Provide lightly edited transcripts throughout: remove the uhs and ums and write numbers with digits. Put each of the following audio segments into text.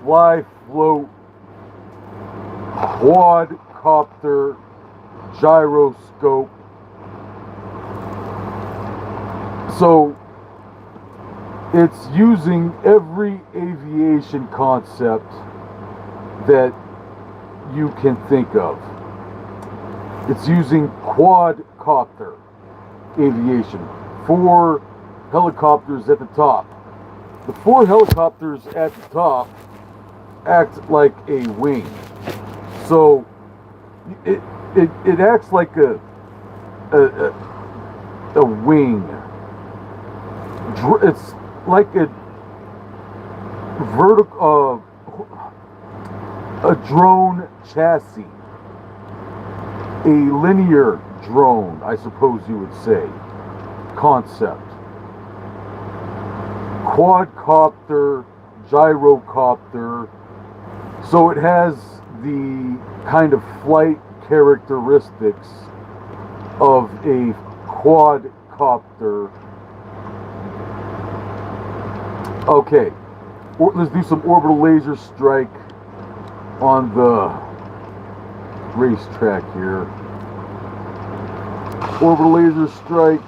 fly float quadcopter gyroscope. So it's using every aviation concept that you can think of. It's using quadcopter aviation. 4 helicopters at the top. The 4 helicopters at the top act like a wing. So it acts like a wing. It's like a vertical a drone chassis, a linear drone, I suppose you would say, concept. Quadcopter, gyrocopter, so it has the kind of flight characteristics of a quadcopter. Okay, let's do some orbital laser strike on the racetrack here. Orbital laser strike.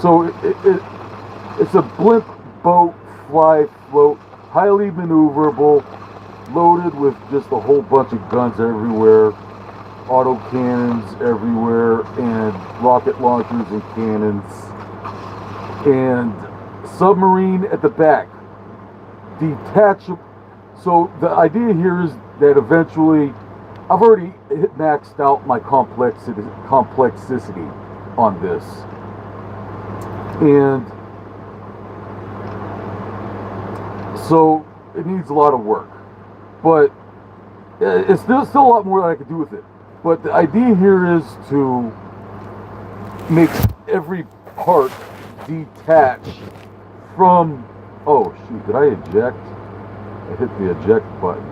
So it's a blimp boat fly float, highly maneuverable, loaded with just a whole bunch of guns everywhere, autocannons everywhere, and rocket launchers and cannons, and submarine at the back, detachable. So the idea here is that eventually, I've already maxed out my complexity on this, and so it needs a lot of work, but it's still a lot more that I could do with it. But the idea here is to make every part detach from. Oh shoot! Did I eject? I hit the eject button.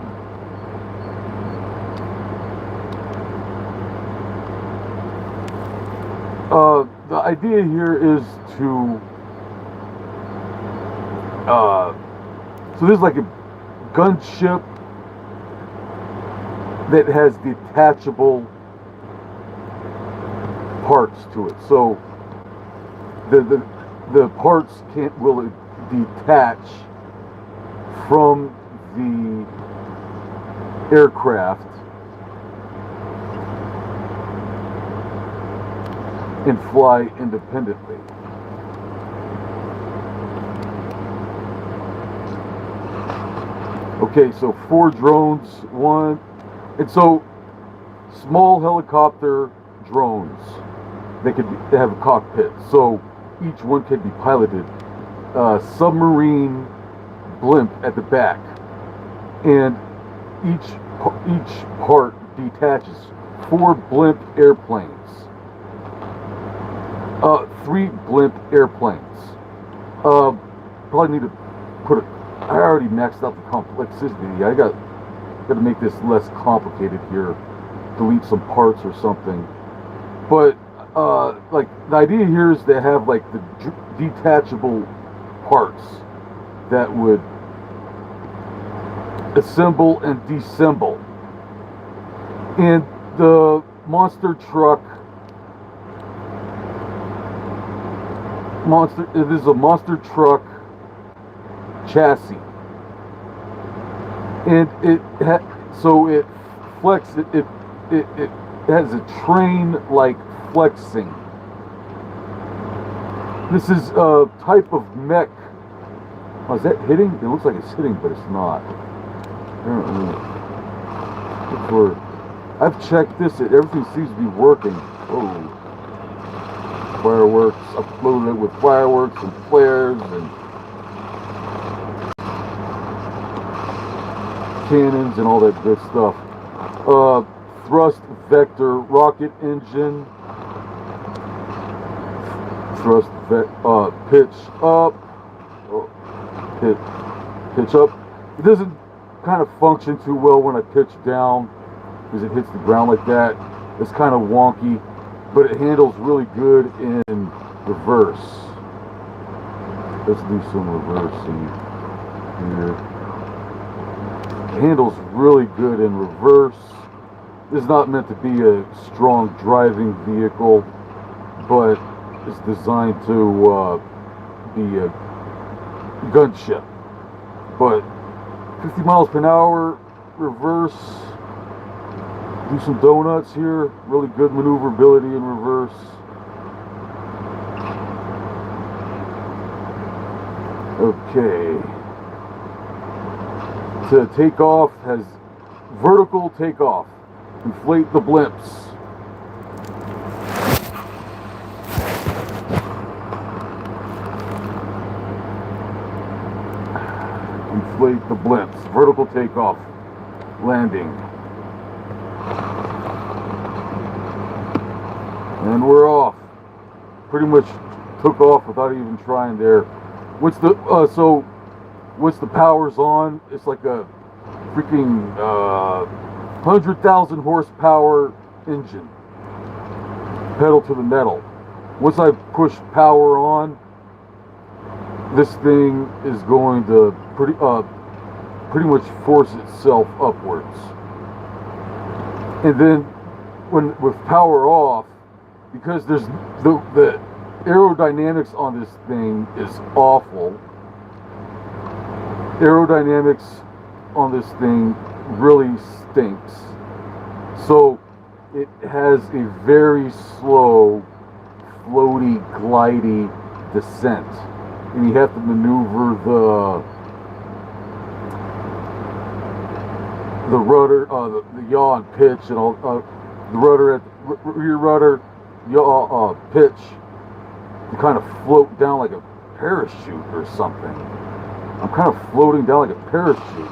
The idea here is to so there's like a gunship that has detachable parts to it. So the parts will detach from the aircraft and fly independently. Okay, so 4 drones, 1, and so small helicopter drones. They have a cockpit, so each one can be piloted. Submarine blimp at the back, and each part detaches. 4 blimp airplanes. 3 blimp airplanes. Probably need to put I already maxed out the complexity. I got to make this less complicated here. Delete some parts or something. But like the idea here is to have like the detachable parts that would assemble and disassemble. And the monster truck. It is a monster truck chassis, and it flexes. It has a train like flexing. This is a type of mech. Oh, is that hitting? It looks like it's hitting, but it's not. Apparently, I've checked this. Everything seems to be working. Oh. Fireworks, uploaded it with fireworks and flares and cannons and all that good stuff. Thrust vector rocket engine. Thrust pitch up. Pitch up. It doesn't kind of function too well when I pitch down because it hits the ground like that. It's kind of wonky. But it handles really good in reverse. Let's do some reversing here. handles really good in reverse. This is not meant to be a strong driving vehicle, but it's designed to be a gunship. But 50 miles per hour reverse. Do some donuts here. Really good maneuverability in reverse. Okay. To take off has vertical takeoff. Inflate the blimps. Inflate the blimps. Vertical takeoff. Landing. And we're off. Pretty much took off without even trying there. What's the once the power's on, it's like a freaking 100,000 horsepower engine. Pedal to the metal. Once I push power on, this thing is going to pretty much force itself upwards. And then with power off, because there's the aerodynamics on this thing is awful. Aerodynamics on this thing really stinks. So it has a very slow, floaty, glidey descent. And you have to maneuver the rudder, the yaw and pitch, and all, the rudder at rear rudder, yaw, pitch, to kind of float down like a parachute or something. I'm kind of floating down like a parachute.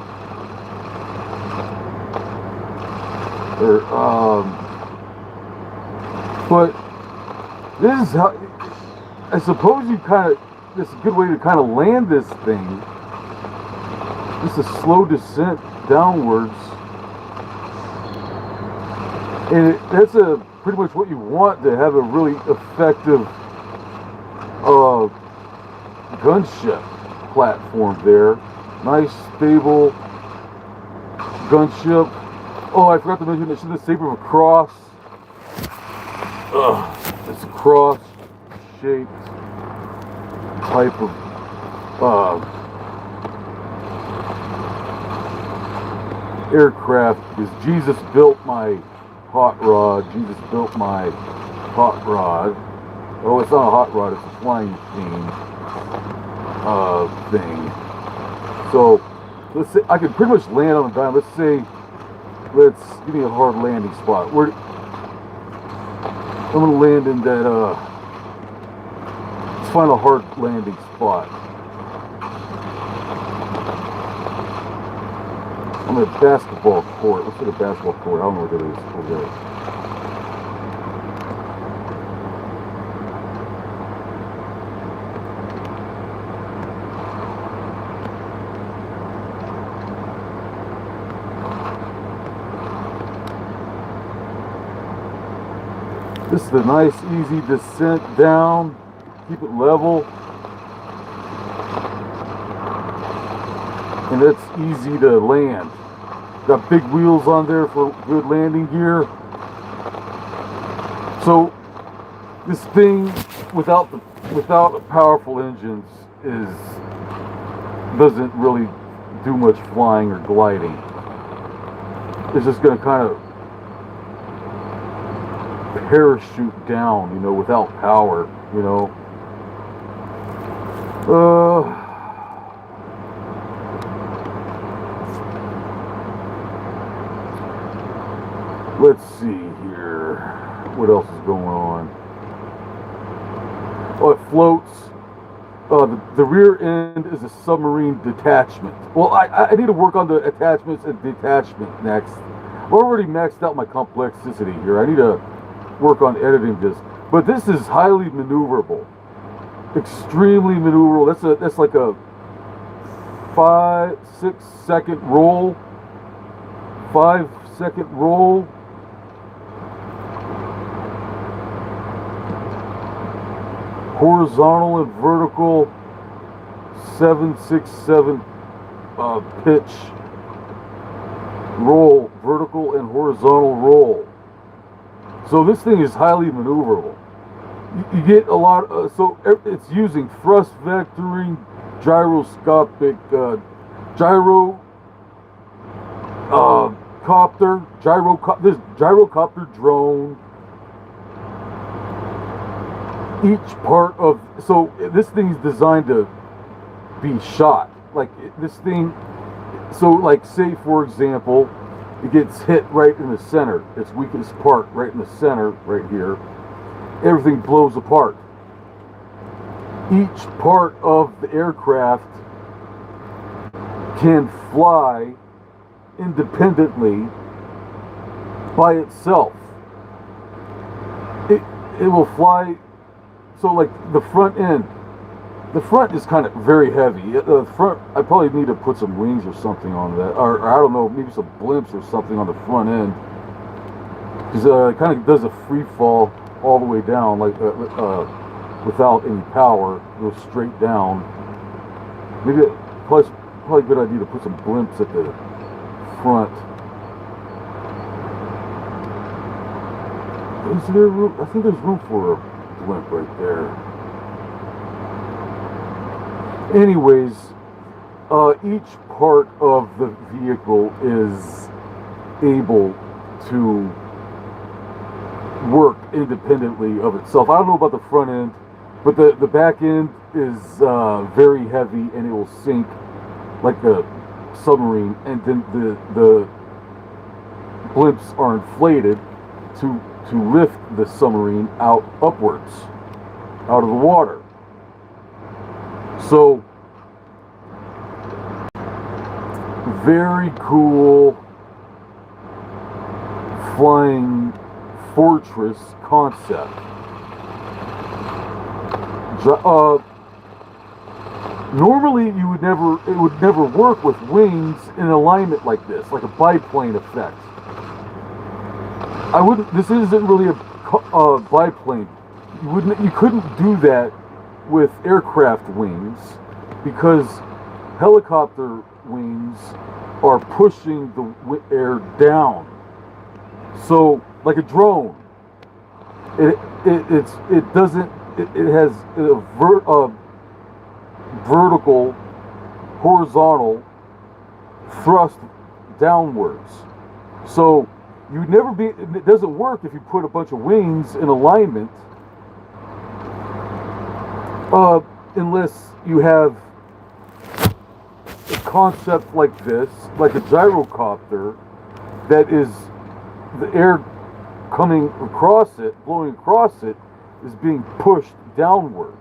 But this is how, I suppose this is a good way to kind of land this thing. Just a slow descent downwards. And that's pretty much what you want to have a really effective gunship platform there. Nice, stable gunship. Oh, I forgot to mention it's in the shape of a cross. It's a cross-shaped type of aircraft, because Jesus built my hot rod. Jesus built my hot rod. Oh, it's not a hot rod, it's a flying machine thing. So let's say I can pretty much land on the dime. Let's give me a hard landing spot. I'm gonna land in that let's find a hard landing spot. I'm at a basketball court. Let's look at a basketball court. I don't know what that is over there. This is a nice, easy descent down. Keep it level. And it's easy to land. Got big wheels on there for good landing gear. So this thing without powerful engines doesn't really do much flying or gliding. It's just going to kind of parachute down, you know, without power, you know. Let's see here. What else is going on? Oh, it floats. The rear end is a submarine detachment. Well, I need to work on the attachments and detachment next. I've already maxed out my complexity here. I need to work on editing this. But this is highly maneuverable. Extremely maneuverable. That's like a 5-6 second roll. 5-second roll. Horizontal and vertical 7/6/7 pitch. roll, vertical and horizontal roll. So this thing is highly maneuverable. You get a lot, so it's using thrust vectoring, gyroscopic, this gyrocopter drone. Each part of, so this thing is designed to be shot. Like this thing, so like say for example, it gets hit right in the center, its weakest part right in the center, right here. Everything blows apart. Each part of the aircraft can fly independently by itself. It will fly. So like the front end, the front is kind of very heavy. The front, I probably need to put some wings or something on that, or I don't know, maybe some blimps or something on the front end, because it kind of does a free fall all the way down, like without any power, goes straight down. Maybe probably a good idea to put some blimps at the front. Is there room? I think there's room for a blimp right there. Anyways, each part of the vehicle is able to work independently of itself. I don't know about the front end, but the back end is very heavy, and it will sink like a submarine, and then the blimps are inflated to lift the submarine out upwards, out of the water. So, very cool flying fortress concept. Normally it would never work with wings in alignment like this, like a biplane effect. This isn't really a biplane. You couldn't do that with aircraft wings, because helicopter wings are pushing the air down. So like a drone, it has a vertical, horizontal thrust downwards. So it doesn't work if you put a bunch of wings in alignment, unless you have a concept like this, like a gyrocopter, that is the air coming across it, blowing across it, is being pushed downwards.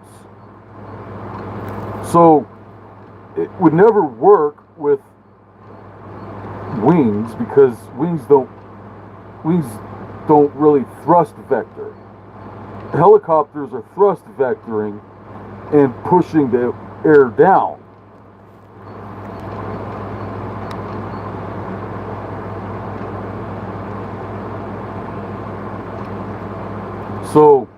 So it would never work with wings, because wings don't really thrust vector. Helicopters are thrust vectoring and pushing the air down. So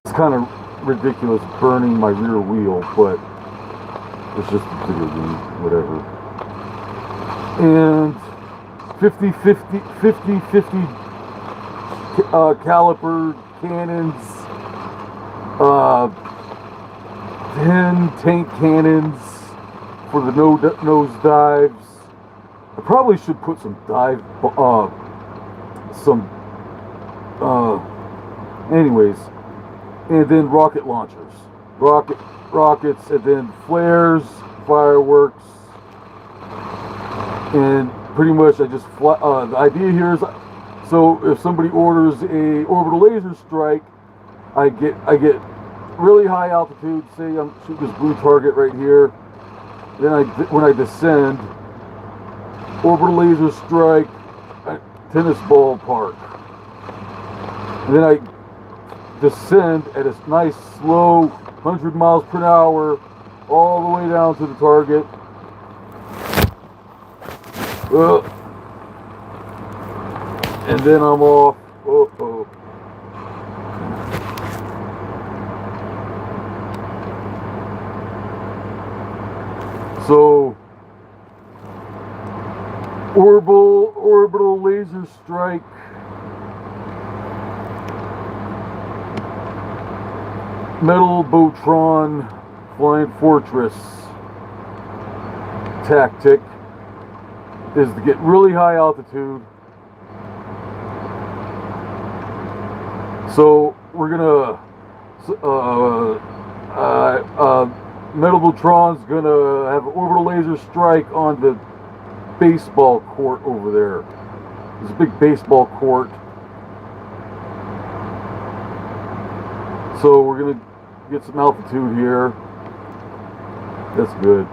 it's kind of ridiculous burning my rear wheel, but it's just a video game, whatever. And 50 caliber cannons, 10 tank cannons for the nose dives. I probably should put some anyways, and then rocket launchers, rockets, and then flares, fireworks, and pretty much I just fly. The idea here is, so if somebody orders a orbital laser strike, I get really high altitude. Say I'm shooting this blue target right here. Then when I descend, orbital laser strike, tennis ball park. And then I descend at a nice slow 100 miles per hour all the way down to the target. And then I'm off. So orbital laser strike. Metal Botron Flying Fortress tactic is to get really high altitude. So we're gonna Metal Botron's gonna have an orbital laser strike on the baseball court over there. There's a big baseball court. So we're gonna get some altitude here. That's good.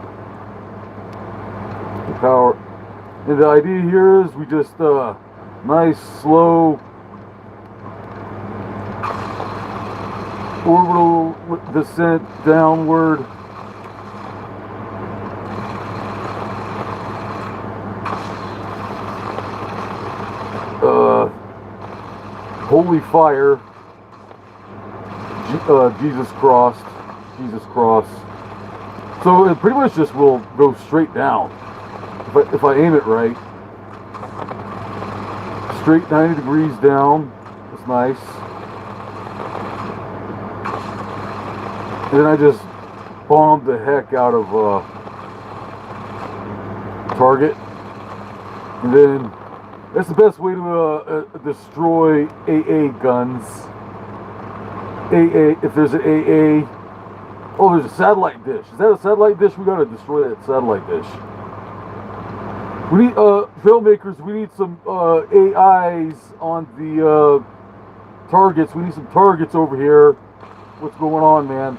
The power. And the idea here is we just nice slow orbital descent downward. Holy fire. Jesus crossed. Jesus cross. So it pretty much just will go straight down. If I aim it right. Straight 90 degrees down. That's nice. And then I just bombed the heck out of target. And then that's the best way to destroy AA guns. AA, if there's an AA. Oh, there's a satellite dish. Is that a satellite dish? We gotta destroy that satellite dish. We need, filmmakers, we need some AIs on the targets. We need some targets over here. What's going on, man?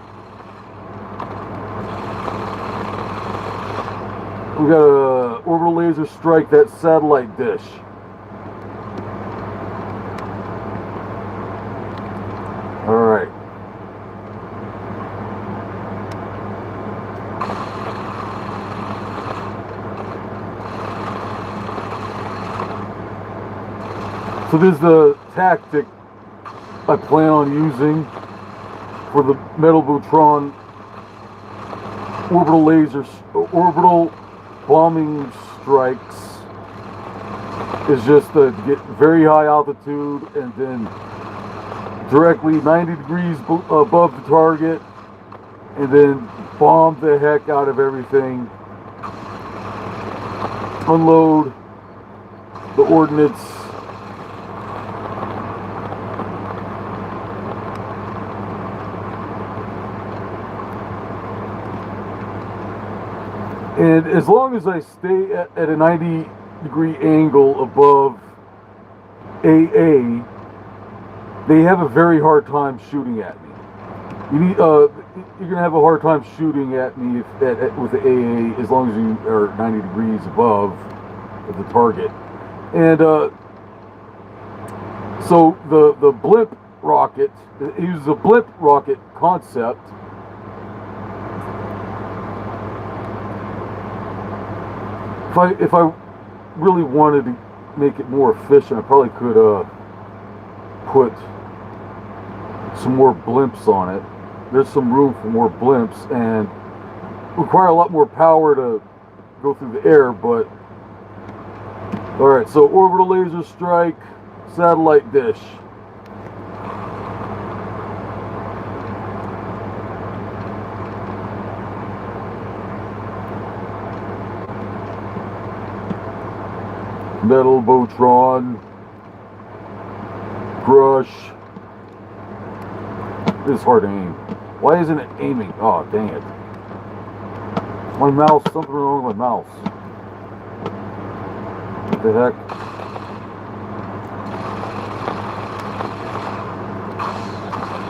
We gotta orbital laser strike that satellite dish. Alright. So this is the tactic I plan on using for the Metal Botron orbital bombing strikes. Is just to get very high altitude and then directly 90 degrees above the target, and then bomb the heck out of everything. Unload the ordnance. And as long as I stay at a 90-degree angle above AA, they have a very hard time shooting at me. You're gonna have a hard time shooting at me with the AA as long as you are 90 degrees above the target. And so the blimp rocket, it uses a blimp rocket concept. If I really wanted to make it more efficient, I probably could put some more blimps on it. There's some room for more blimps and require a lot more power to go through the air, but alright, so orbital laser strike, satellite dish. Metal Botron, crush. This is hard to aim. Why isn't it aiming? Oh, dang it. My mouse, something wrong with my mouse. What the heck?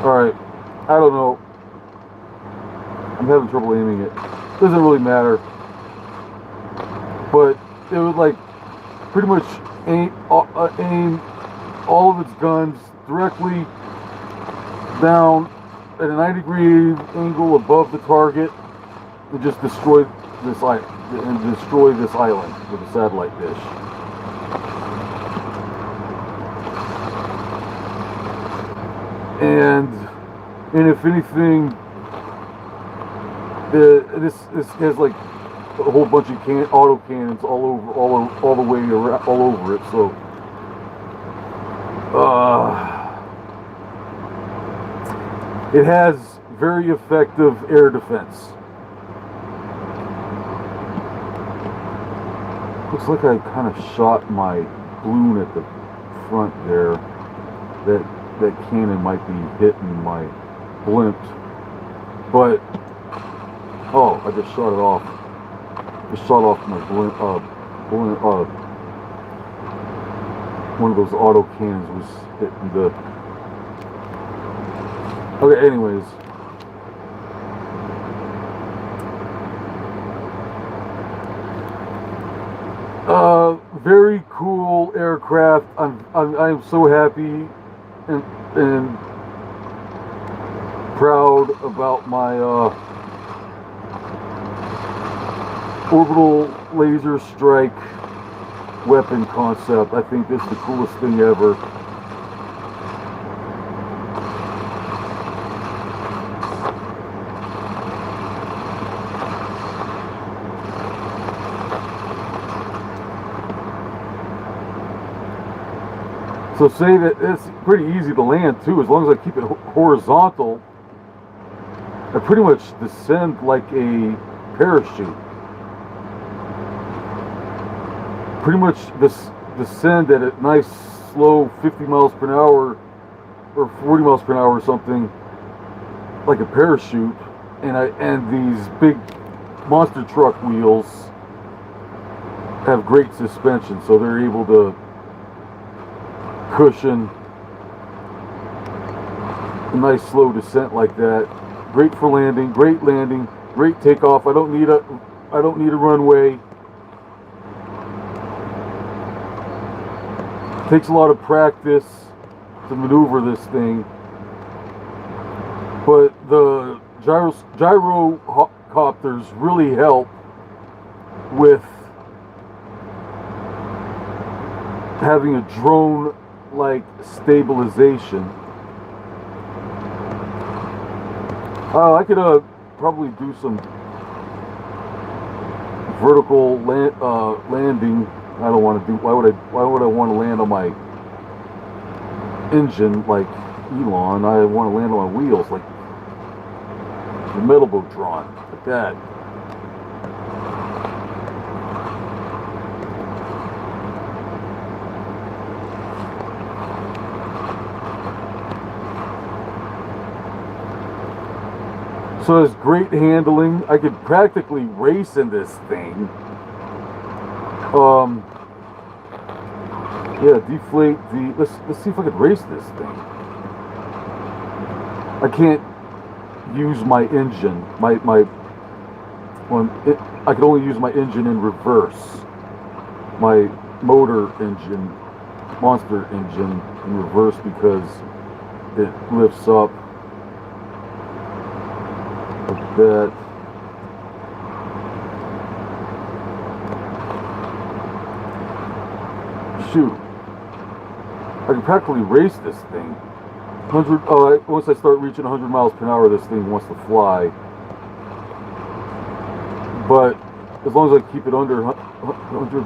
Alright, I don't know. I'm having trouble aiming it. Doesn't really matter. But it would like pretty much aim all of its guns directly down at a 90-degree angle above the target and just destroy this island with a satellite dish. And if anything, this has like a whole bunch of auto cannons all the way around, all over it. So, it has very effective air defense. Looks like I kind of shot my balloon at the front there. That cannon might be hitting my blimp, but oh, I just shot it off. Just shot off my blimp. One of those auto cannons was hitting the. Okay, anyways. Very cool aircraft. I'm so happy and proud about my orbital laser strike weapon concept. I think this is the coolest thing ever. So say that it's pretty easy to land too, as long as I keep it horizontal. I pretty much descend like a parachute. Pretty much descend at a nice slow 50 miles per hour or 40 miles per hour or something, like a parachute. And these big monster truck wheels have great suspension, so they're able to cushion a nice slow descent like that. Great for landing, great takeoff. I don't need a runway. Takes a lot of practice to maneuver this thing, but the gyrocopters really help with having a drone like stabilization. I could probably do some vertical landing. I don't want to do. Why would I want to land on my engine like Elon? I want to land on my wheels like the metal boat drawn like that. So it's great handling. I could practically race in this thing. Yeah, deflate the. Let's see if I could race this thing. I can't use my engine. I can only use my engine in reverse. My motor engine, monster engine, in reverse because it lifts up. That shoot, I can practically race this thing. Once I start reaching 100 miles per hour, this thing wants to fly. But as long as I keep it under 100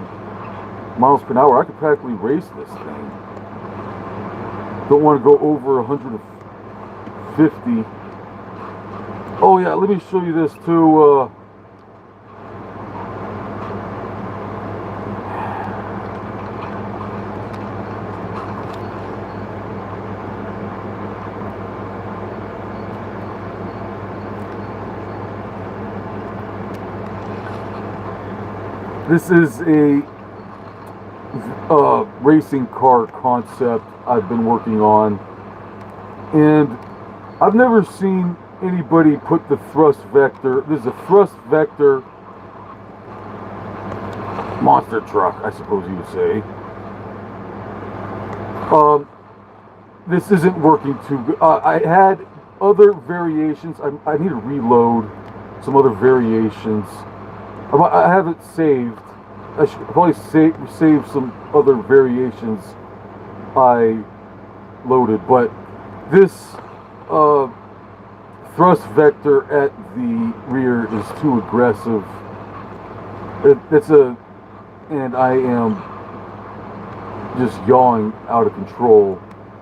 miles per hour, I can practically race this thing. Don't want to go over 150. Oh yeah, let me show you this too. This is a racing car concept I've been working on, and I've never seen anybody put the thrust vector. This is a thrust vector monster truck, I suppose you would say. This isn't working too good. I had other variations. I need to reload some other variations. I have it saved. I should probably save some other variations I loaded, but this thrust vector at the rear is too aggressive And I am just yawing out of control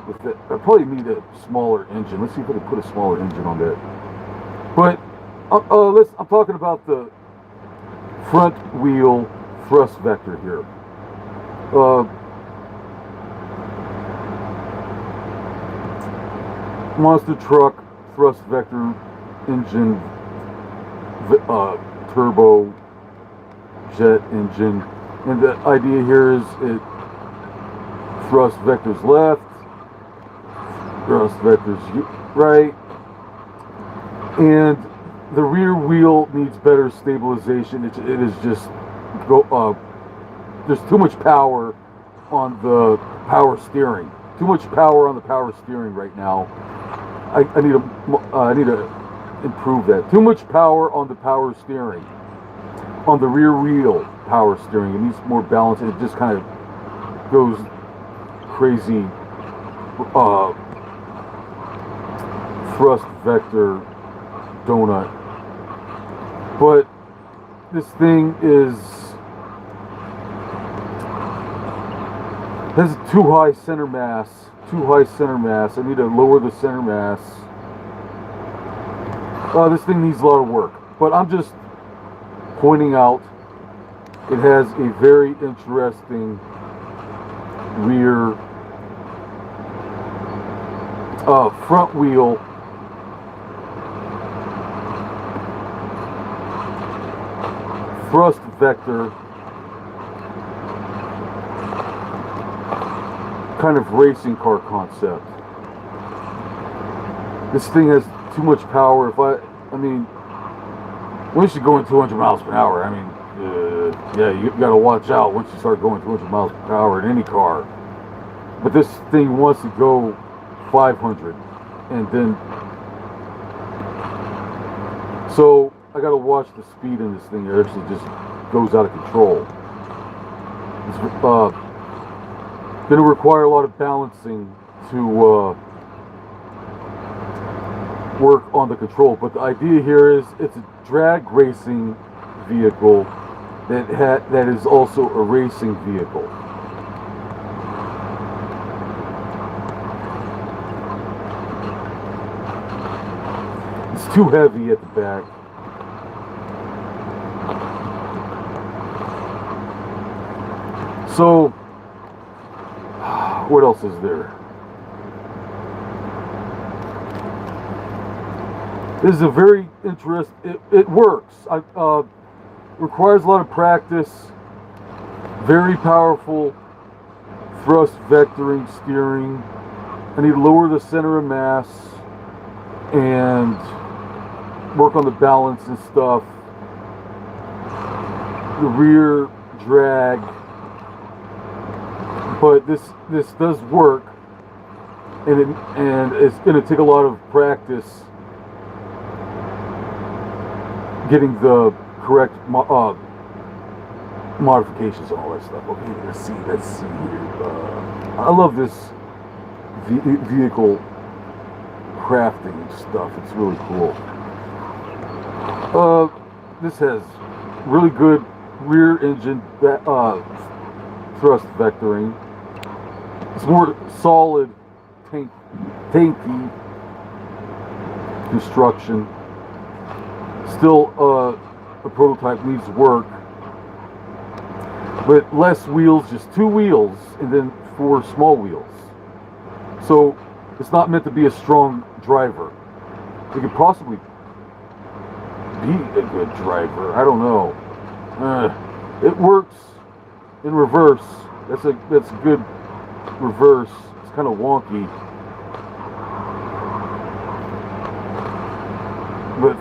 with it. I probably need a smaller engine. Let's see if I can put a smaller engine on that. But I'm talking about the front wheel thrust vector here. Monster truck thrust vector engine, turbo jet engine, and the idea here is it thrust vectors left, thrust vectors right, and the rear wheel needs better stabilization. It is just there's too much power on the power steering. Too much power on the power steering right now. I need to improve that. Too much power on the power steering. On the rear wheel power steering, it needs more balance, and it just kind of goes crazy. Thrust vector donut. But this thing has too high center mass. I need to lower the center mass. This thing needs a lot of work, but I'm just pointing out it has a very interesting rear front wheel thrust vector kind of racing car concept. This thing has too much power. I mean, once you go in 200 miles per hour, I mean, yeah, you gotta watch out once you start going 200 miles per hour in any car. But this thing wants to go 500, and then, so I gotta watch the speed in this thing. It actually just goes out of control. It's going to require a lot of balancing to work on the control. But the idea here is it's a drag racing vehicle that is also a racing vehicle. It's too heavy at the back. So, what else is there? This is a very interesting. It works. Requires a lot of practice. Very powerful thrust vectoring steering. I need to lower the center of mass and work on the balance and stuff. The rear drag. But this does work, and it's going to take a lot of practice getting the correct modifications and all that stuff. Okay, let's see here. I love this vehicle crafting stuff. It's really cool. This has really good rear engine thrust vectoring. It's more solid, tanky construction. Still, a prototype needs work, but less wheels, just 2 wheels, and then 4 small wheels. So it's not meant to be a strong driver. It could possibly be a good driver. I don't know. It works in reverse. That's a good reverse. It's kind of wonky, but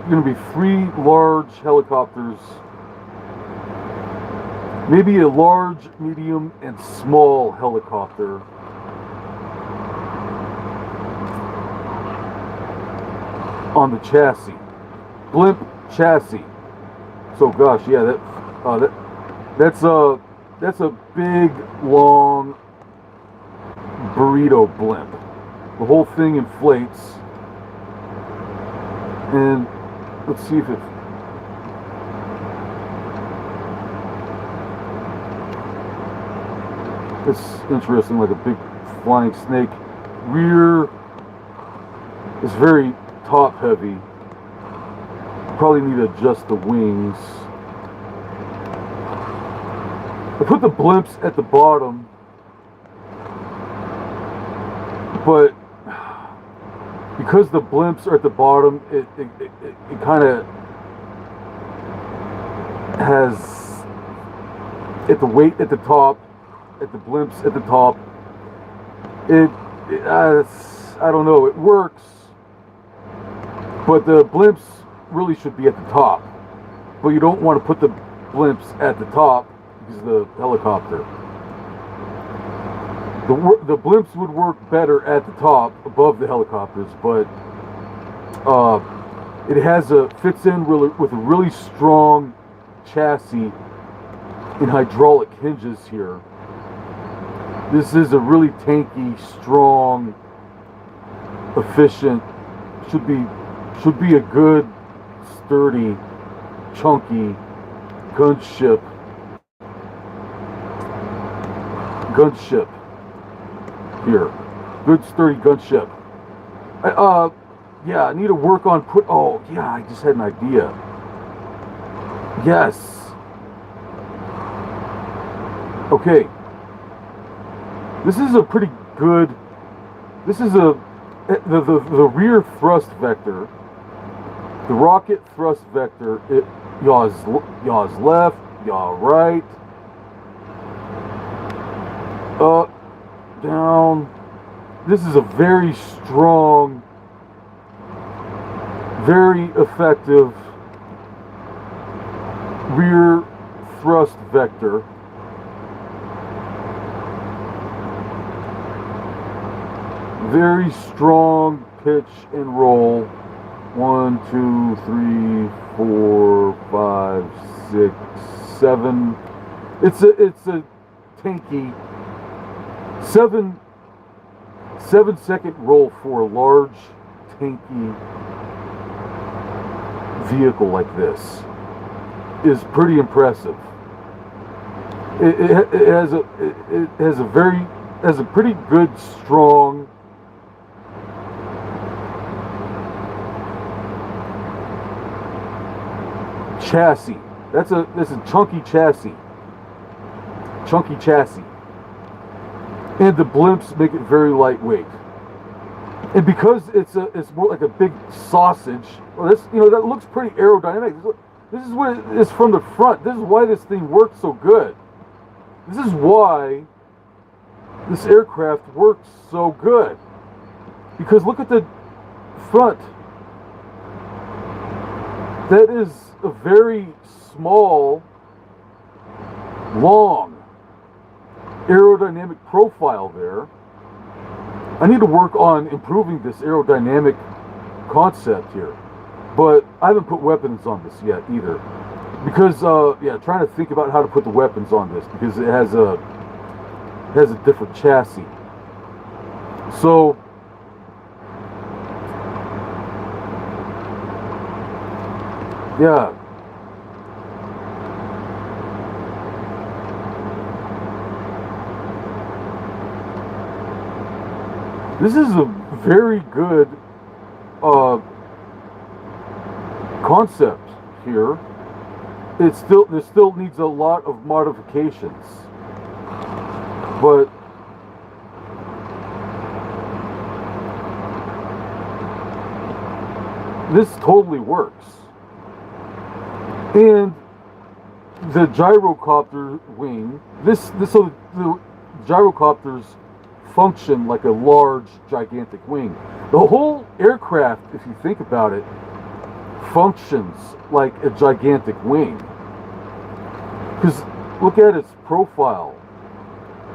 going to be 3 large helicopters, maybe a large, medium, and small helicopter. On the chassis, blimp chassis. So gosh, yeah, that's a big, long burrito blimp. The whole thing inflates, and let's see if it. It's interesting, like a big flying snake. Rear is very top heavy. Probably need to adjust the wings. I put the blimps at the bottom, but because the blimps are at the bottom, it kind of has at the weight at the top, at the blimps at the top. I don't know. It works, but the blimps really should be at the top. But you don't want to put the blimps at the top because of the helicopter. The blimps would work better at the top, above the helicopters, but it fits in really with a really strong chassis and hydraulic hinges here. This is a really tanky, strong, efficient, should be a good, sturdy, chunky gunship here. Good sturdy gunship. Yeah, I need to work on oh yeah, I just had an idea. Yes. Okay. This is a pretty good, this is the rear thrust vector, the rocket thrust vector, it yaws left, yaw right, up, down. This is a very strong, very effective rear thrust vector. Very strong pitch and roll. 1, 2, 3, 4, 5, 6, 7. It's a tanky 7-second roll for a large tanky vehicle like this is pretty impressive. It has a pretty good strong chassis. That's a chunky chassis. And the blimps make it very lightweight. And because it's more like a big sausage, well, that looks pretty aerodynamic. This is what it is from the front. This is why this thing works so good. This is why this aircraft works so good. Because look at the front. That is a very small, long aerodynamic profile there. I need to work on improving this aerodynamic concept here, but I haven't put weapons on this yet either, because trying to think about how to put the weapons on this, because it has a different chassis. So yeah. This is a very good concept here. It still needs a lot of modifications, but this totally works. And the gyrocopter wing, so the gyrocopters function like a large, gigantic wing. The whole aircraft, if you think about it, functions like a gigantic wing. Because look at its profile.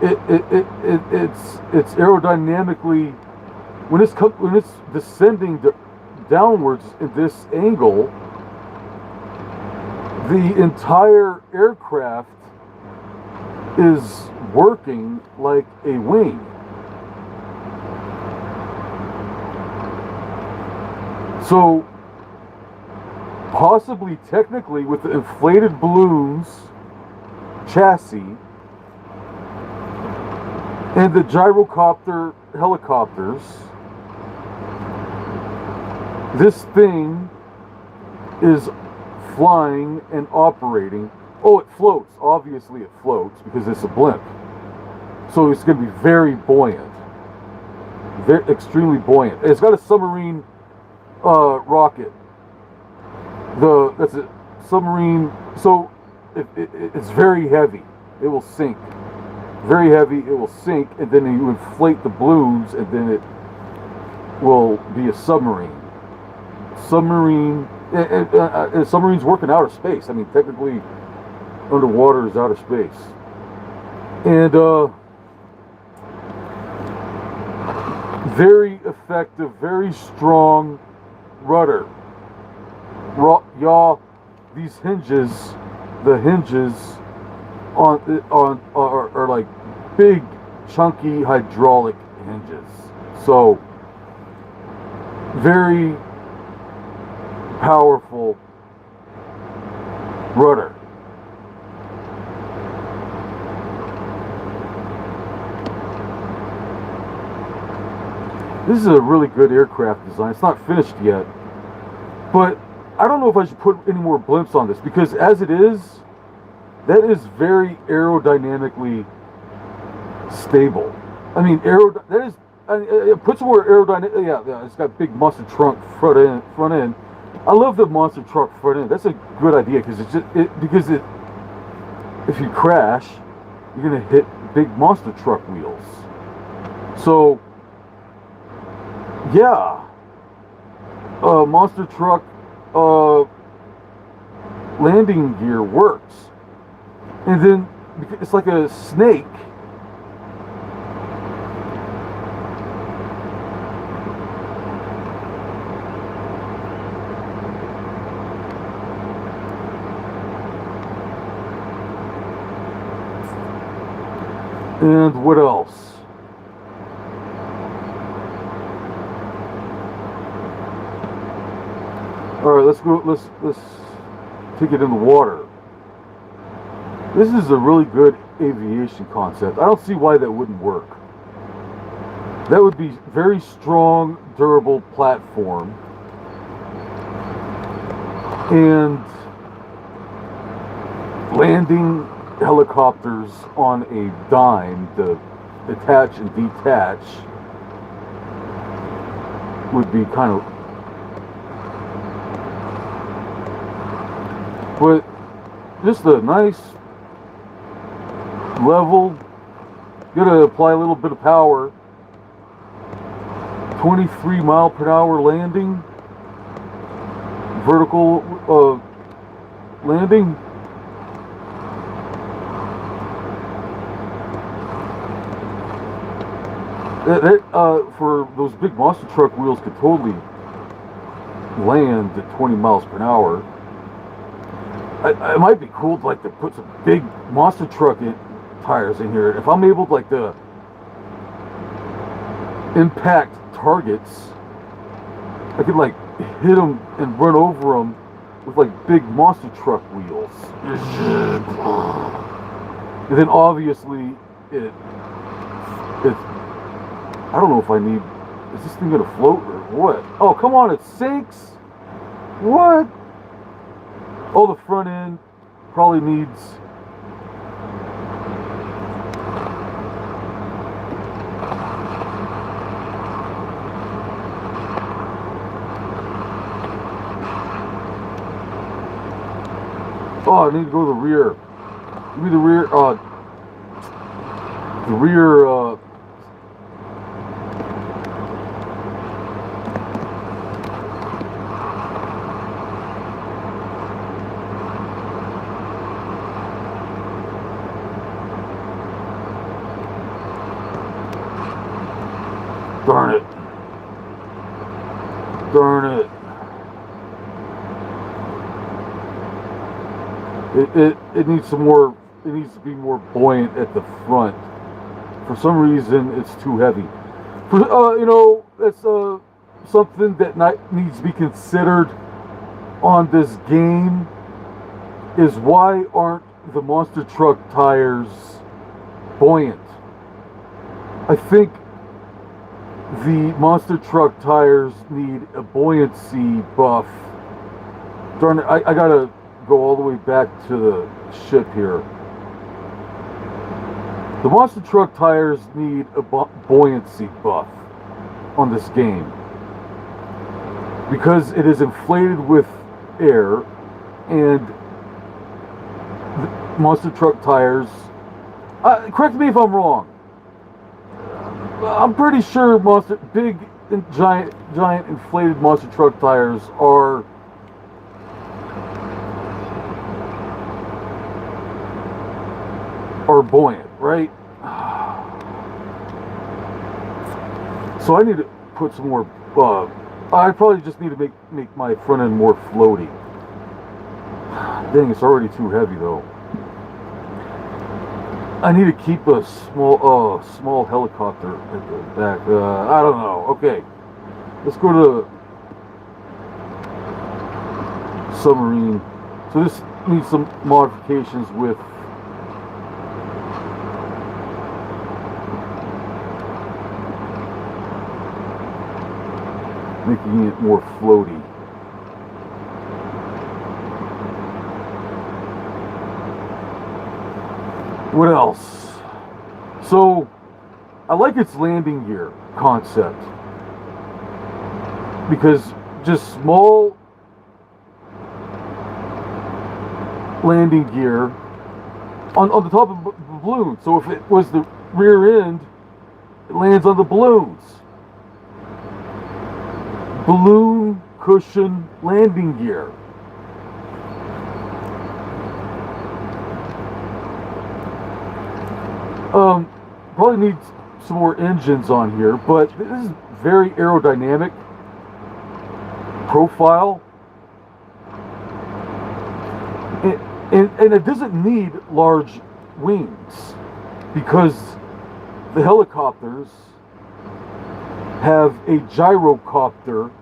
It's aerodynamically, when it's descending downwards in this angle, the entire aircraft is working like a wing. So, possibly technically with the inflated balloons chassis, And the gyrocopter helicopters, this thing is flying and operating. Oh, it floats. Obviously it floats because it's a blimp. So it's going to be very buoyant. Very, extremely buoyant. It's got a submarine rocket. That's a submarine. So it's very heavy. It will sink. Very heavy. It will sink, and then you inflate the balloons, and then it will be a submarine. Submarine. Submarines work in outer space. I mean, technically, underwater is outer space. And very effective, very strong rudder. Y'all, these hinges, the hinges are like big, chunky hydraulic hinges. So very powerful rudder. This is a really good aircraft design. It's not finished yet, but I don't know if I should put any more blimps on this, because as it is, that is very aerodynamically stable. I mean, put some more aerodynamic. Yeah, it's got big monster trunk front end. I love the monster truck front end. That's a good idea because if you crash, you're gonna hit big monster truck wheels. So yeah, monster truck landing gear works, and then it's like a snake. And what else? All right, let's go. Let's take it in the water. This is a really good aviation concept. I don't see why that wouldn't work. That would be very strong, durable platform, and landing helicopters on a dime to attach and detach would be kind of. But just a nice level. Gotta apply a little bit of power. 23 mile per hour landing. Vertical landing. For those big monster truck wheels could totally land at 20 miles per hour. It might be cool to put some big monster truck tires in here. If I'm able to impact targets, I could hit them and run over them with big monster truck wheels. And then obviously I don't know if I need. Is this thing gonna float or what? Oh, come on, it sinks. What? Oh, the front end probably needs. Oh, I need to go to the rear. Give me the rear. The rear. Darn it. Darn it. It needs some more. It needs to be more buoyant at the front. For some reason, it's too heavy. That's something that needs to be considered on this game. Is why aren't the monster truck tires buoyant? I think the monster truck tires need a buoyancy buff. Darn it, I gotta go all the way back to the ship here. The monster truck tires need a buoyancy buff on this game because it is inflated with air, and the monster truck tires, correct me if I'm wrong, I'm pretty sure big and giant inflated monster truck tires are buoyant, right? So I need to put some more. I probably just need to make my front end more floaty. Dang, it's already too heavy though. I need to keep a small helicopter at the back. I don't know. Okay, let's go to submarine. So this needs some modifications with making it more floaty. What else? So, I like its landing gear concept because just small landing gear on the top of the balloon. So if it was the rear end, it lands on the balloons. Balloon cushion landing gear. Probably needs some more engines on here, but this is very aerodynamic profile. And it doesn't need large wings because the helicopters have a gyrocopter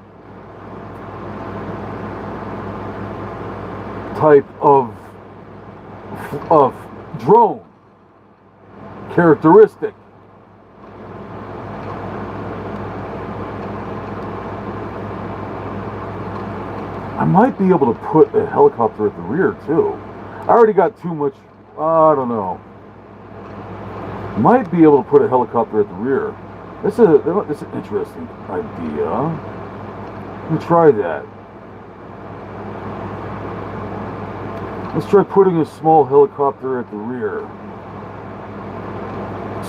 type of drone characteristic. I might be able to put a helicopter at the rear too. I already got too much, I don't know. Might be able to put a helicopter at the rear. That's an interesting idea. Let me try that. Let's try putting a small helicopter at the rear.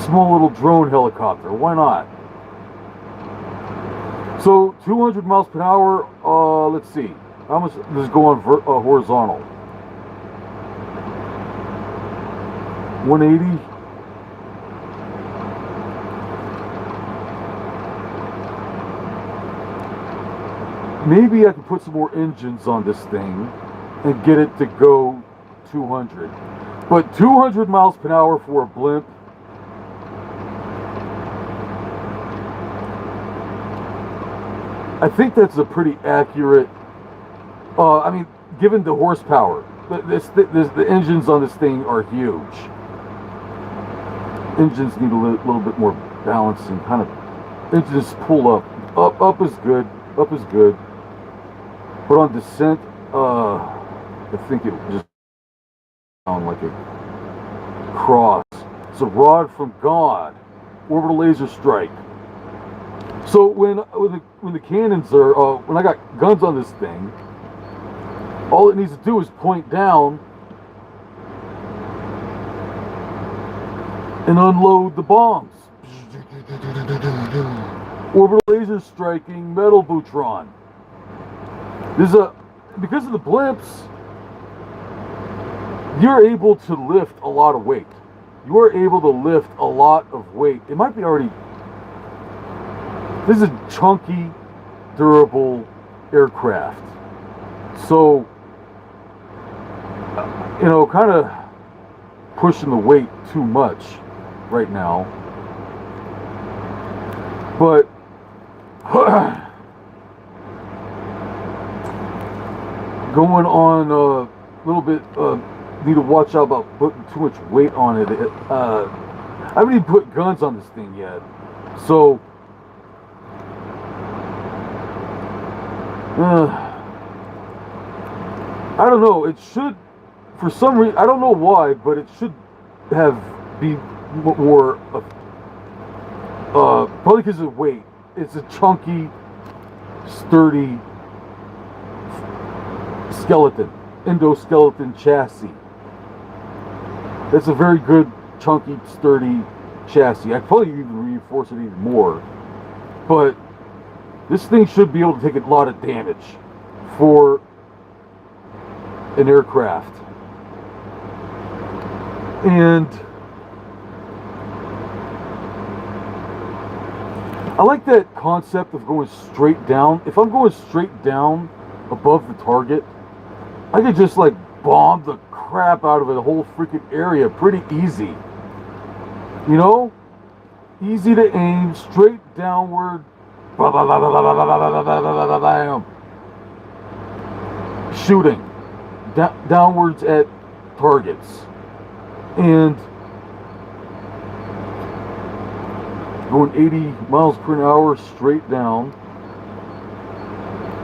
Small little drone helicopter. Why not? So 200 miles per hour. Let's see. How much does this go on horizontal? 180. Maybe I can put some more engines on this thing and get it to go 200. But 200 miles per hour for a blimp, I think that's a pretty accurate, I mean, given the horsepower, the engines on this thing are huge. Engines need a little bit more balancing, kind of, engines pull up. Up is good, up is good. But on descent, I think it just sound like a cross. It's a rod from God, orbital laser strike. So when the cannons are, when I got guns on this thing, all it needs to do is point down and unload the bombs. Orbital laser striking metal Butron. Because of the blimps, you're able to lift a lot of weight. You are able to lift a lot of weight. It might be already. This is a chunky, durable aircraft. So, kind of pushing the weight too much right now. But going on a little bit, need to watch out about putting too much weight on it. I haven't even put guns on this thing yet. So, I don't know. It should, for some reason, I don't know why, but it should be more of, probably because of weight. It's a chunky, sturdy skeleton, endoskeleton chassis. That's a very good, chunky, sturdy chassis. I'd probably even reinforce it even more. But this thing should be able to take a lot of damage for an aircraft. And I like that concept of going straight down. If I'm going straight down above the target, I could just like bomb the crap out of the whole freaking area pretty easy. You know? Easy to aim, straight downward. Shooting downwards at targets. And going 80 miles per hour straight down.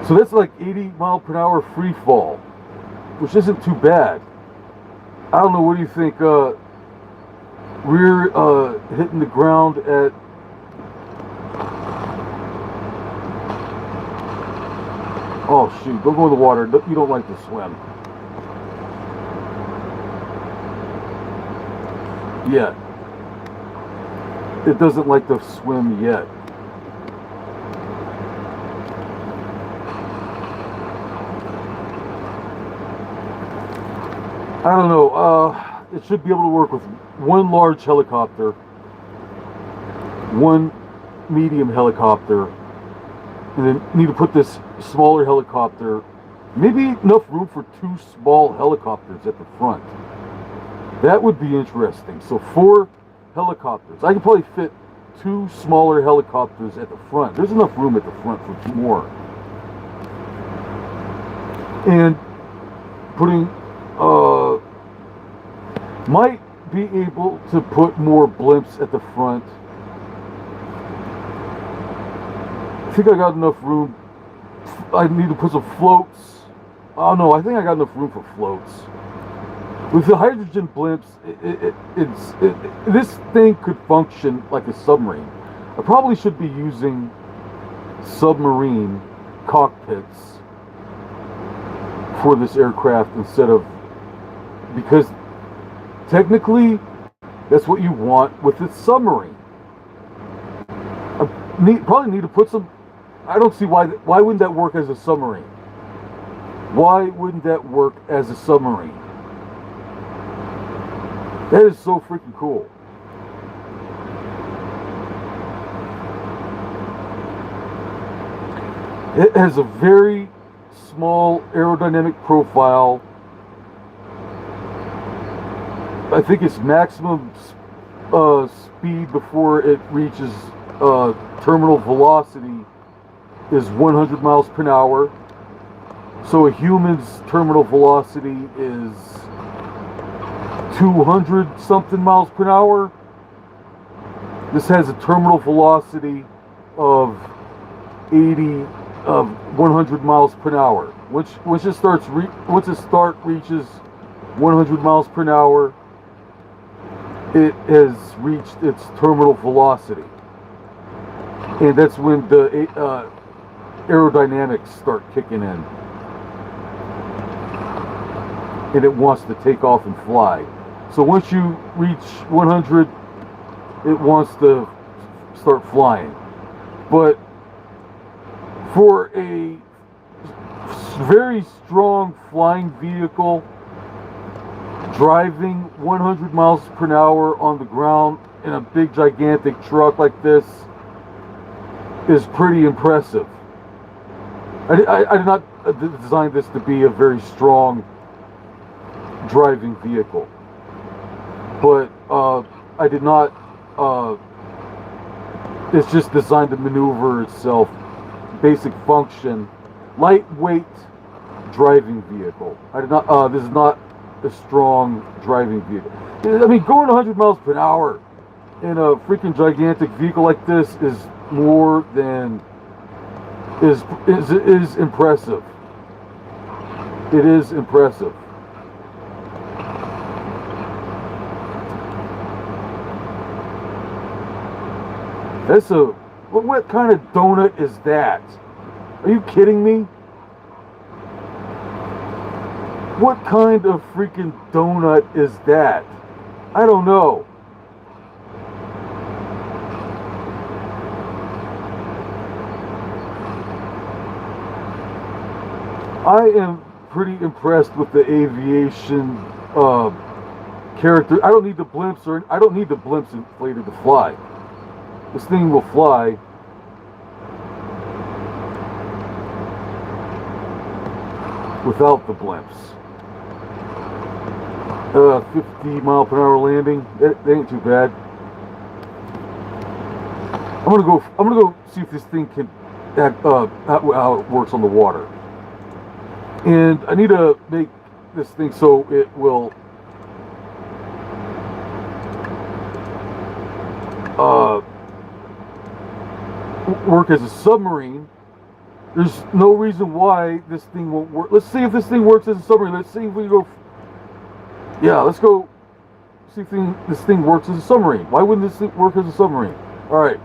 So that's like 80 mile per hour free fall, which isn't too bad. I don't know, what do you think? We're hitting the ground at oh shoot, don't go in the water. You don't like to swim. Yet. It doesn't like to swim yet. I don't know. It should be able to work with one large helicopter, one medium helicopter, and then need to put this smaller helicopter, maybe enough room for 2 small helicopters at the front. That would be interesting. So 4 helicopters. I could probably fit 2 smaller helicopters at the front. There's enough room at the front for 2 more. And putting, might be able to put more blimps at the front. I think I got enough room. I need to put some floats. Oh no, I think I got enough room for floats. With the hydrogen blimps, this thing could function like a submarine. I probably should be using submarine cockpits for this aircraft instead of, because technically that's what you want with a submarine. I probably need to put some. I don't see why wouldn't that work as a submarine? Why wouldn't that work as a submarine? That is so freaking cool. It has a very small aerodynamic profile. I think its maximum speed before it reaches terminal velocity is 100 miles per hour. So a human's terminal velocity is 200 something miles per hour. This has a terminal velocity of 100 miles per hour. Once it reaches 100 miles per hour, it has reached its terminal velocity, and that's when the aerodynamics start kicking in, and it wants to take off and fly. So once you reach 100, it wants to start flying. But for a very strong flying vehicle, driving 100 miles per hour on the ground in a big gigantic truck like this is pretty impressive. I did not design this to be a very strong driving vehicle, but I did not. It's just designed to maneuver itself. Basic function, lightweight driving vehicle. I did not. This is not a strong driving vehicle. I mean, going 100 miles per hour in a freaking gigantic vehicle like this is more than is impressive. It is impressive. That's a what kind of donut is that? Are you kidding me? What kind of freaking donut is that? I don't know. I am pretty impressed with the aviation character. I don't need the blimps inflated to fly. This thing will fly. Without the blimps. 50-mile-per-hour landing. That ain't too bad. I'm gonna go see if this thing can how it works on the water. And I need to make this thing so it will work as a submarine. There's no reason why this thing won't work. Let's see if this thing works as a submarine. Let's see if we go. Yeah, let's go see if this thing works as a submarine. Why wouldn't this thing work as a submarine? All right.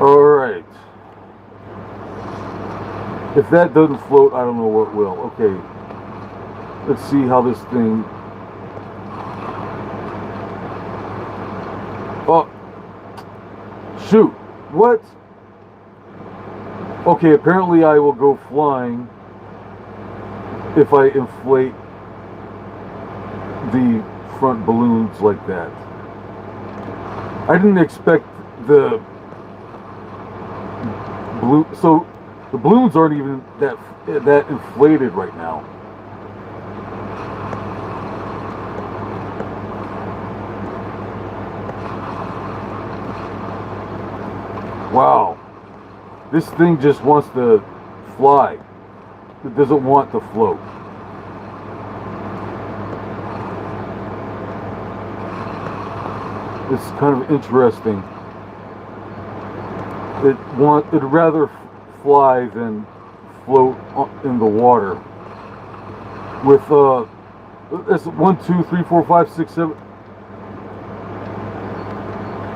Alright. If that doesn't float, I don't know what will. Okay. Let's see how this thing... Oh. Shoot. What? Okay, apparently I will go flying if I inflate the front balloons like that. I didn't expect the balloon, so the balloons aren't even that inflated right now. Wow, this thing just wants to fly. It doesn't want to float. It's kind of interesting. It'd rather fly than float in the water. With that's 1, 2, 3, 4, 5, 6, 7.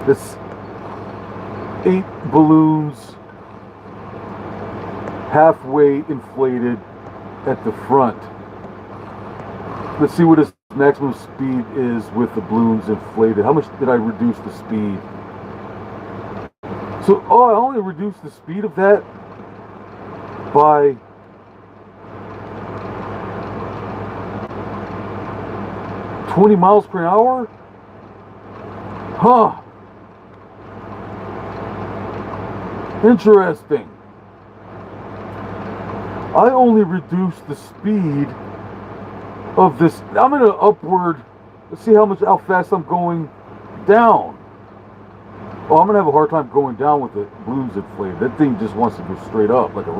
It's 8 balloons halfway inflated at the front. Let's see what its maximum speed is with the balloons inflated. How much did I reduce the speed? So, I only reduced the speed of that by 20 miles per hour? Huh. Interesting. I only reduced the speed of this. I'm in an upward. Let's see how fast I'm going down. Oh, I'm gonna have a hard time going down with the balloons inflated. That thing just wants to go straight up like a.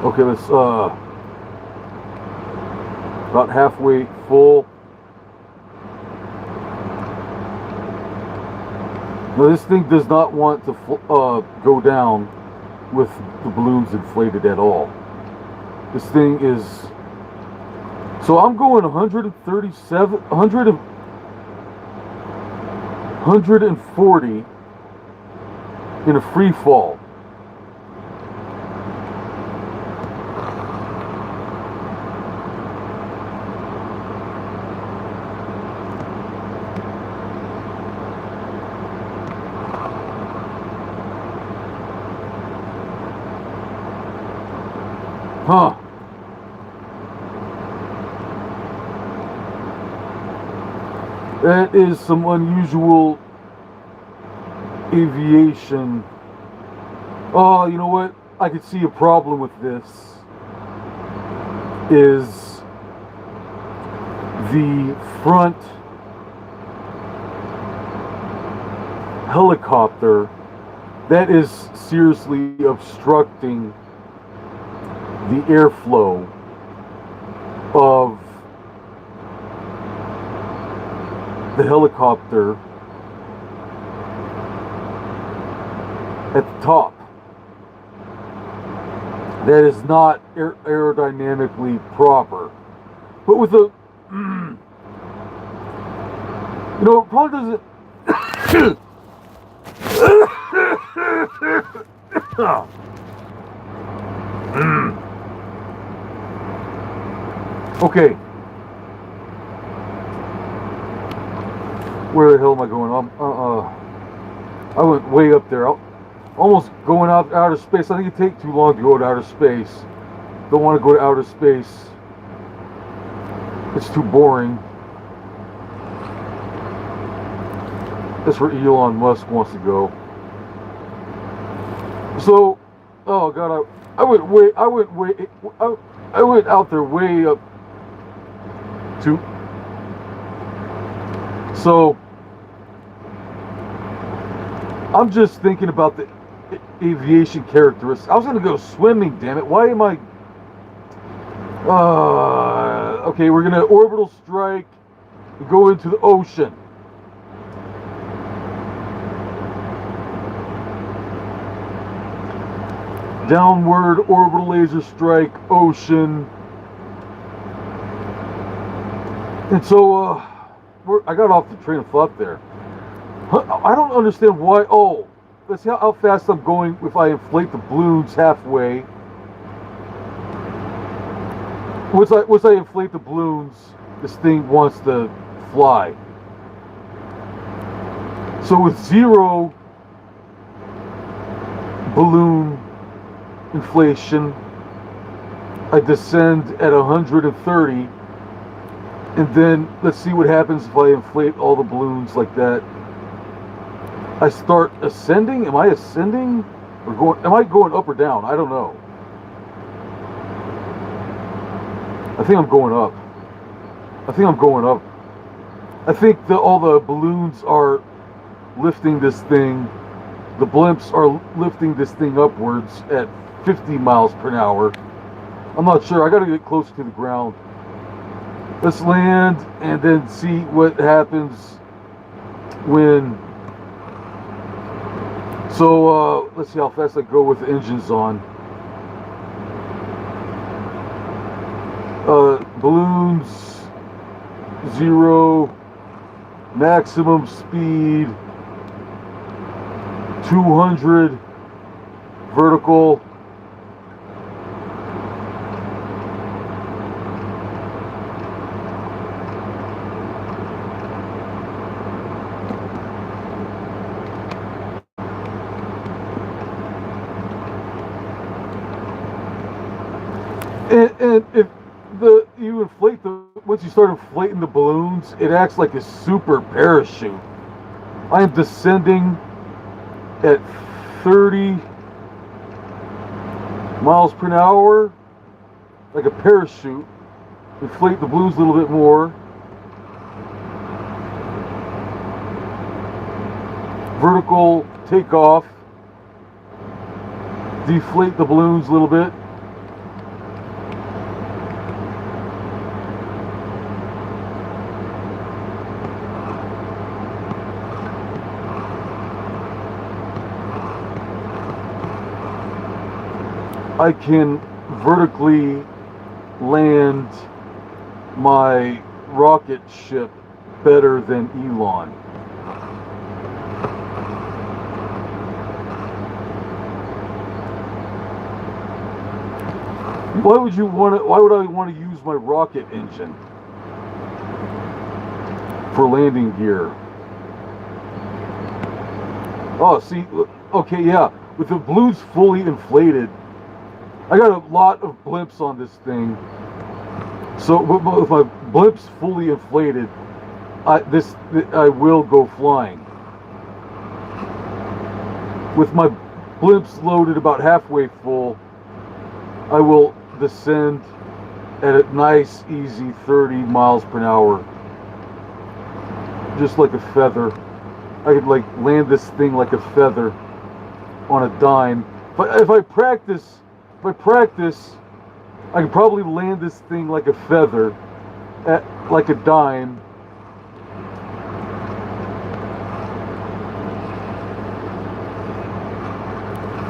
Okay, let's about halfway full. No, this thing does not want to go down with the balloons inflated at all. This thing is. So I'm going 137, 140 in a free fall. Huh. That is some unusual aviation. Oh, you know what? I could see a problem with this. is the front helicopter that is seriously obstructing the airflow of the helicopter at the top. That is not aerodynamically proper. But with a, it probably doesn't. Okay. Where the hell am I going? I went way up there. Almost going out outer space. I think it'd take too long to go to outer space. Don't want to go to outer space. It's too boring. That's where Elon Musk wants to go. So, oh god, I went out there way up to. So, I'm just thinking about the aviation characteristics. I was going to go swimming, damn it. Why am I... okay, we're going to orbital strike and go into the ocean. Downward orbital laser strike, ocean. And so, I got off the train of thought there. I don't understand why. Oh, let's see how fast I'm going if I inflate the balloons halfway. Once I inflate the balloons, this thing wants to fly. So with 0 balloon inflation, I descend at 130. And then let's see what happens if I inflate all the balloons like that. I start ascending. Am I ascending? Am I going up or down? I don't know. I think I'm going up. I think all the balloons are lifting this thing. The blimps are lifting this thing upwards at 50 miles per hour. I'm not sure. I got to get closer to the ground. Let's land and then see what happens when. So let's see how fast I go with the engines on. Balloons 0, maximum speed 200, vertical. And if once you start inflating the balloons, it acts like a super parachute. I am descending at 30 miles per hour, like a parachute. Inflate the balloons a little bit more. Vertical takeoff. Deflate the balloons a little bit. I can vertically land my rocket ship better than Elon. Why would I want to use my rocket engine for landing gear? Oh, see, okay, yeah, with the balloons fully inflated, I got a lot of blimps on this thing. So with my blimps fully inflated, I will go flying. With my blimps loaded about halfway full, I will descend at a nice, easy 30 miles per hour, just like a feather. I could like land this thing like a feather on a dime. But if I practice, I could probably land this thing like a feather at like a dime.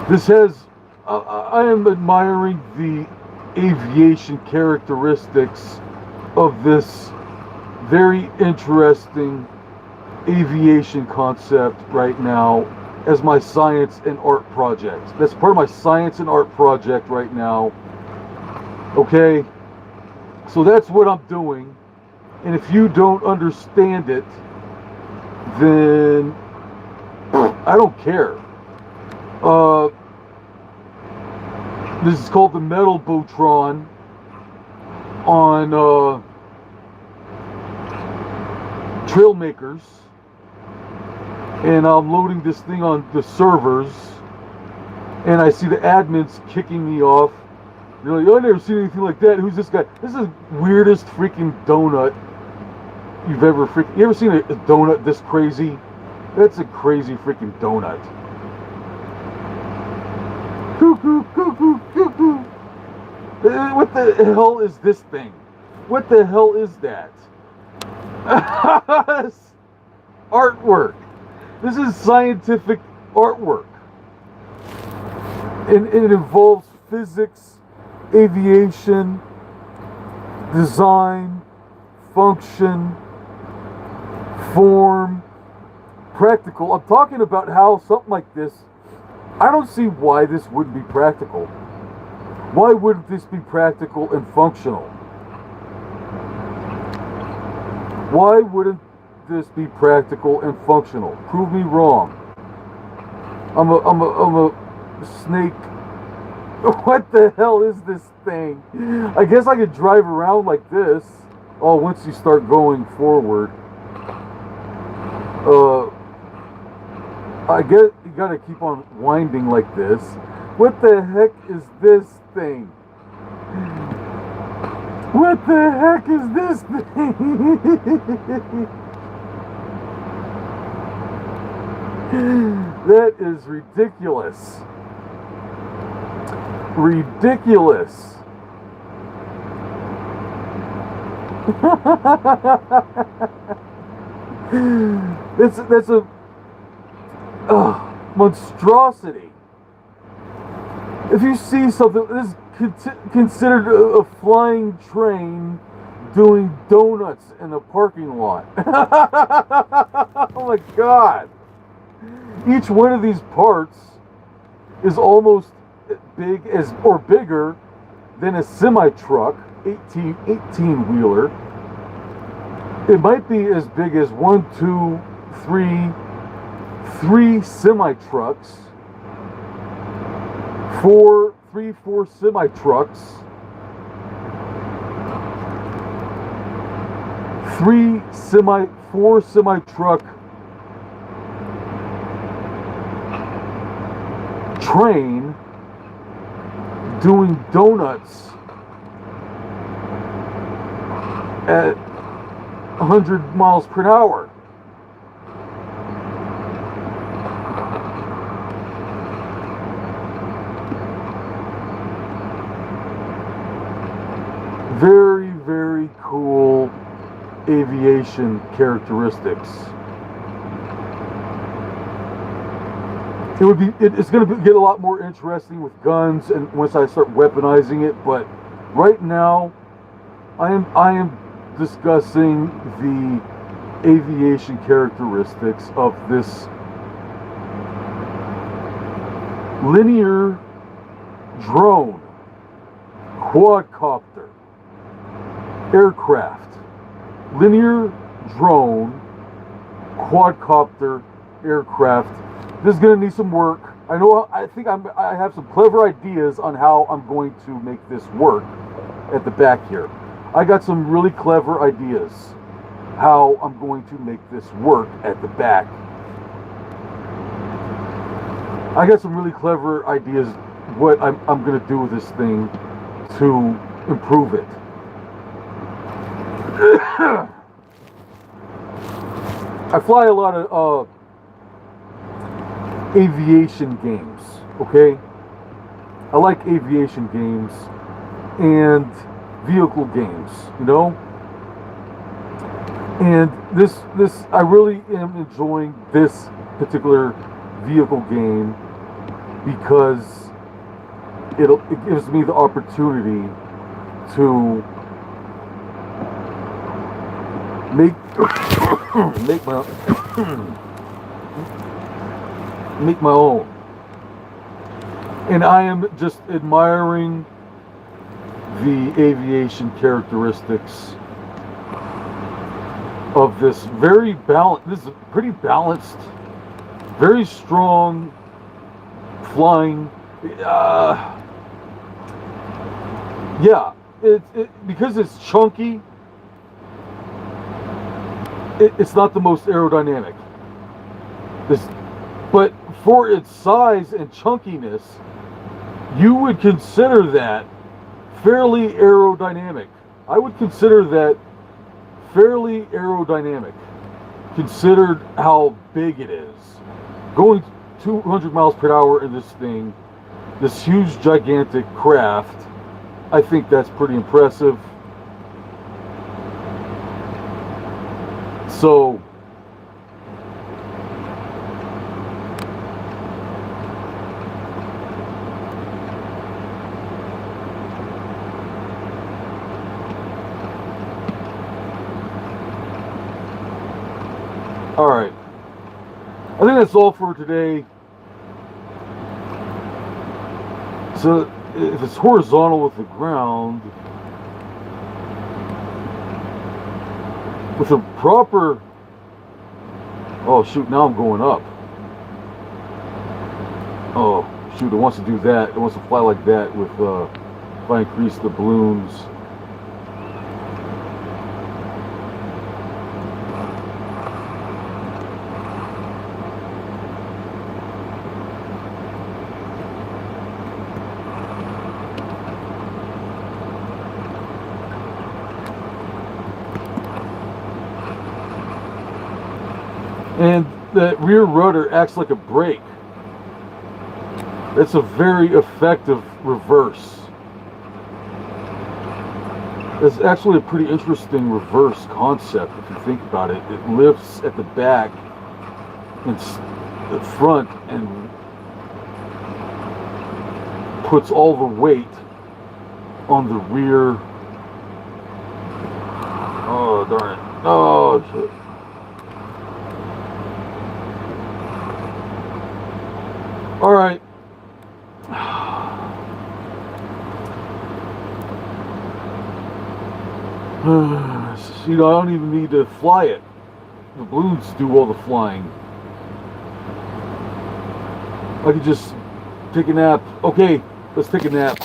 This has, I am admiring the aviation characteristics of this very interesting aviation concept right now as my science and art project. That's part of my science and art project right now. Okay? So that's what I'm doing. And if you don't understand it, then I don't care. This is called the Metal Botron on Trailmakers, and I'm loading this thing on the servers, and I see the admins kicking me off. They're like, "Oh, I've never seen anything like that. Who's this guy? This is the weirdest freaking donut you've ever freaking. You ever seen a donut this crazy? That's a crazy freaking donut." Cuckoo, cuckoo, cuckoo. What the hell is this thing? What the hell is that? Artwork. This is scientific artwork. And it involves physics, aviation, design, function, form, practical. I'm talking about how something like this, I don't see why this wouldn't be practical. Why wouldn't this be practical and functional? Why wouldn't this be practical and functional? Prove me wrong. I'm a snake. What the hell is this thing? I guess I could drive around like this. Oh, once you start going forward. I guess you gotta keep on winding like this. What the heck is this thing? What the heck is this thing? That is ridiculous. Ridiculous. That's a monstrosity. If you see something, this is considered a flying train doing donuts in a parking lot. Oh my God. Each one of these parts is almost big as, or bigger than a semi-truck, 18-wheeler. It might be as big as 3 semi-trucks, 4 semi-trucks, 4 semi-truck train doing donuts at 100 miles per hour. Very, very cool aviation characteristics. It's going to get a lot more interesting with guns and once I start weaponizing it, but right now I am discussing the aviation characteristics of this linear drone, quadcopter, aircraft, linear drone, quadcopter, aircraft. This is going to need some work. I have some clever ideas on how I'm going to make this work at the back here. I got some really clever ideas how I'm going to make this work at the back. I got some really clever ideas what I'm going to do with this thing to improve it. I fly a lot of aviation games, okay? I like aviation games and vehicle games, you know? And this I really am enjoying this particular vehicle game because it gives me the opportunity to make my own. And I am just admiring the aviation characteristics of this very balanced, this is pretty balanced, very strong flying. Yeah, because it's chunky, it's not the most aerodynamic. But for its size and chunkiness, you would consider that fairly aerodynamic. I would consider that fairly aerodynamic, considered how big it is. Going 200 miles per hour in this thing, this huge, gigantic craft, I think that's pretty impressive. So, all right. I think that's all for today. So, if it's horizontal with the ground, with a proper, oh shoot, now I'm going up. Oh shoot, it wants to do that. It wants to fly like that with, if I increase the balloons. And that rear rudder acts like a brake. It's a very effective reverse. It's actually a pretty interesting reverse concept if you think about it. It lifts at the back and the front and puts all the weight on the rear. Oh darn it. Oh shit. All right. You know, I don't even need to fly it. The balloons do all the flying. I could just take a nap. Okay, let's take a nap.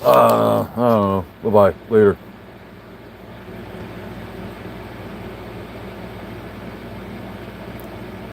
I don't know. Bye-bye. Later.